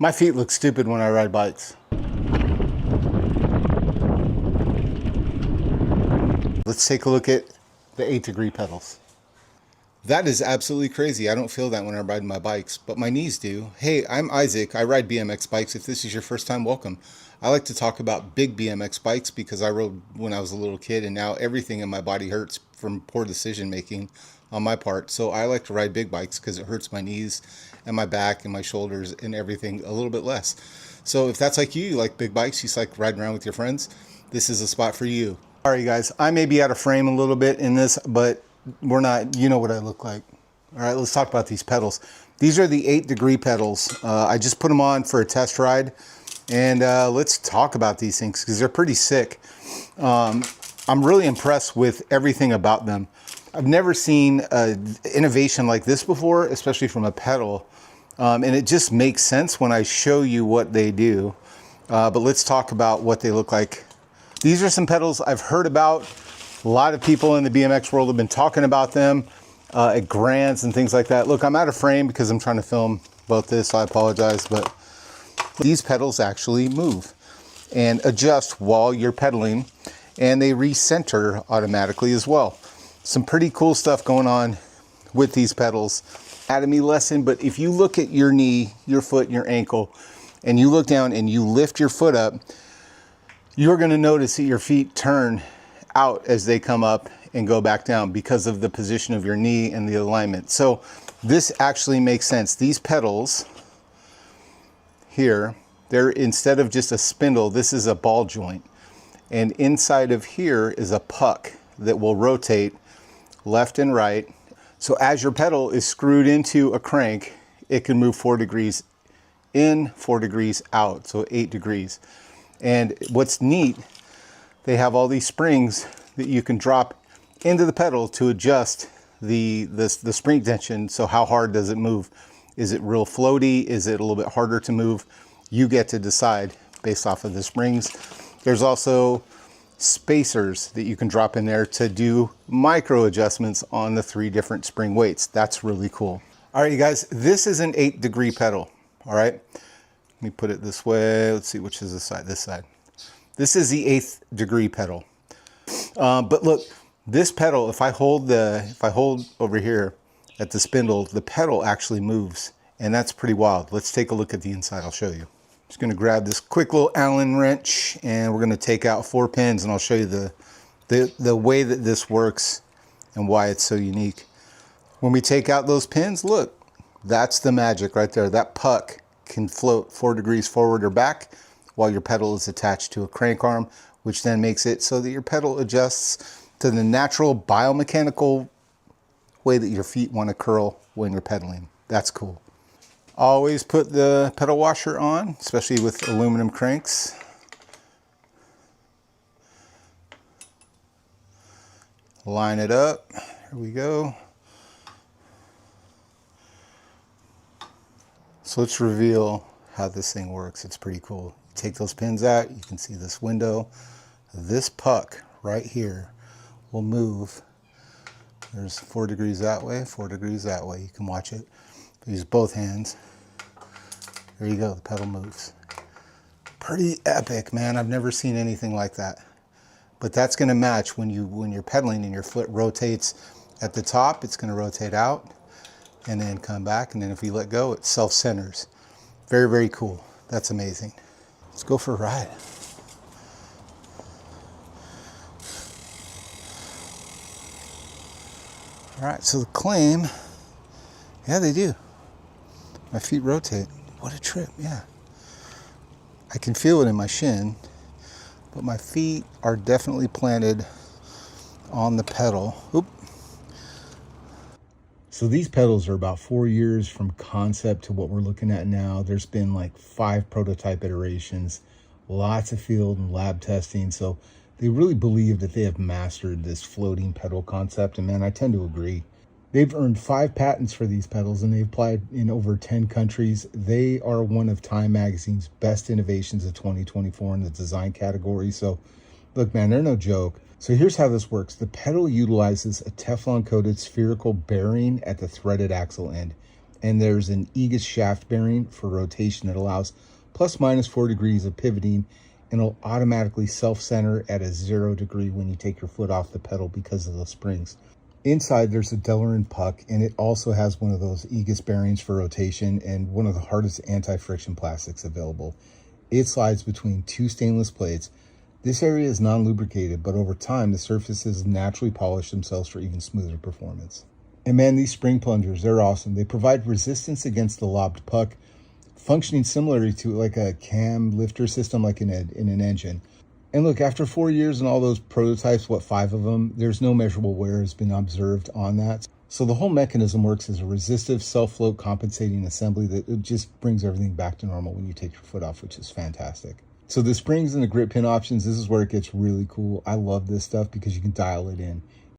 My feet look stupid when I ride bikes. Let's take a look at the 8-degree pedals. That is absolutely crazy. I don't feel that when I ride my bikes, but my knees do. Hey, I'm Isaac. I ride BMX bikes. If this is your first time, welcome. I like to talk about big BMX bikes because I rode when I was a little kid, and now everything in my body hurts from poor decision making on my part. So I like to ride big bikes because it hurts my knees and my back and my shoulders and everything a little bit less. So if that's like you like big bikes, you just like riding around with your friends, this is a spot for you. All right, guys, I may be out of frame a little bit in this, but we're not, you know what I look like. All right, let's talk about these pedals. These are the 8-degree pedals. I just put them on for a test ride, and let's talk about these things because they're pretty sick. I'm really impressed with everything about them. I've never seen innovation like this before, especially from a pedal, and it just makes sense when I show you what they do. But let's talk about what they look like. These are some pedals I've heard about. A lot of people in the BMX world have been talking about them at grants and things like that. Look, I'm out of frame because I'm trying to film both this, so I apologize, but these pedals actually move and adjust while you're pedaling, and they recenter automatically as well. Some pretty cool stuff going on with these pedals. Anatomy lesson, but if you look at your knee, your foot, and your ankle, and you look down and you lift your foot up, you're going to notice that your feet turn out as they come up and go back down because of the position of your knee and the alignment. So this actually makes sense. These pedals here, they're, instead of just a spindle, this is a ball joint. And inside of here is a puck that will rotate left and right. So as your pedal is screwed into a crank, it can move 4 degrees in, 4 degrees out, so 8 degrees. And what's neat, they have all these springs that you can drop into the pedal to adjust the spring tension. So how hard does it move? Is it real floaty? Is it a little bit harder to move? You get to decide based off of the springs. There's also spacers that you can drop in there to do micro adjustments on the 3 different spring weights. That's really cool. All right, you guys, this is an 8-degree pedal. All right, let me put it this way. Let's see, which is the side, this side. This is the 8th degree pedal. But look, this pedal, if I hold over here at the spindle, the pedal actually moves, and that's pretty wild. Let's take a look at the inside. I'll show you. Just going to grab this quick little Allen wrench, and we're going to take out 4 pins, and I'll show you the way that this works and why it's so unique. When we take out those pins, look, that's the magic right there. That puck can float 4 degrees forward or back while your pedal is attached to a crank arm, which then makes it so that your pedal adjusts to the natural biomechanical way that your feet want to curl when you're pedaling. That's cool. Always put the pedal washer on, especially with aluminum cranks. Line it up. Here we go. So let's reveal how this thing works. It's pretty cool. You take those pins out, you can see this window. This puck right here will move. There's 4 degrees that way, 4 degrees that way. You can watch it. Use both hands. There you go, the pedal moves. Pretty epic, man. I've never seen anything like that. But that's gonna match when you're pedaling and your foot rotates at the top, it's gonna rotate out and then come back, and then if you let go, it self-centers. Very, very cool. That's amazing. Let's go for a ride. All right, so the claim, yeah, they do. My feet rotate. What a trip, yeah. I can feel it in my shin, but my feet are definitely planted on the pedal. Oop. So these pedals are about 4 years from concept to what we're looking at now. There's been like 5 prototype iterations, lots of field and lab testing. So they really believe that they have mastered this floating pedal concept. And man, I tend to agree. They've earned 5 patents for these pedals, and they've applied in over 10 countries. They are one of Time Magazine's best innovations of 2024 in the design category. So look, man, they're no joke. So here's how this works. The pedal utilizes a Teflon-coated spherical bearing at the threaded axle end. And there's an Igus shaft bearing for rotation that allows plus minus 4 degrees of pivoting, and it'll automatically self-center at a 0 degree when you take your foot off the pedal because of the springs. Inside, there's a Delrin puck, and it also has one of those Igus bearings for rotation and one of the hardest anti-friction plastics available. It slides between 2 stainless plates. This area is non-lubricated, but over time, the surfaces naturally polish themselves for even smoother performance. And man, these spring plungers, they're awesome. They provide resistance against the lobbed puck, functioning similarly to like a cam lifter system like in an engine. And look, after 4 years and all those prototypes, 5 of them, there's no measurable wear has been observed on that. So the whole mechanism works as a resistive self-float compensating assembly that it just brings everything back to normal when you take your foot off, which is fantastic. So the springs and the grip pin options, this is where it gets really cool. I love this stuff because you can dial it in.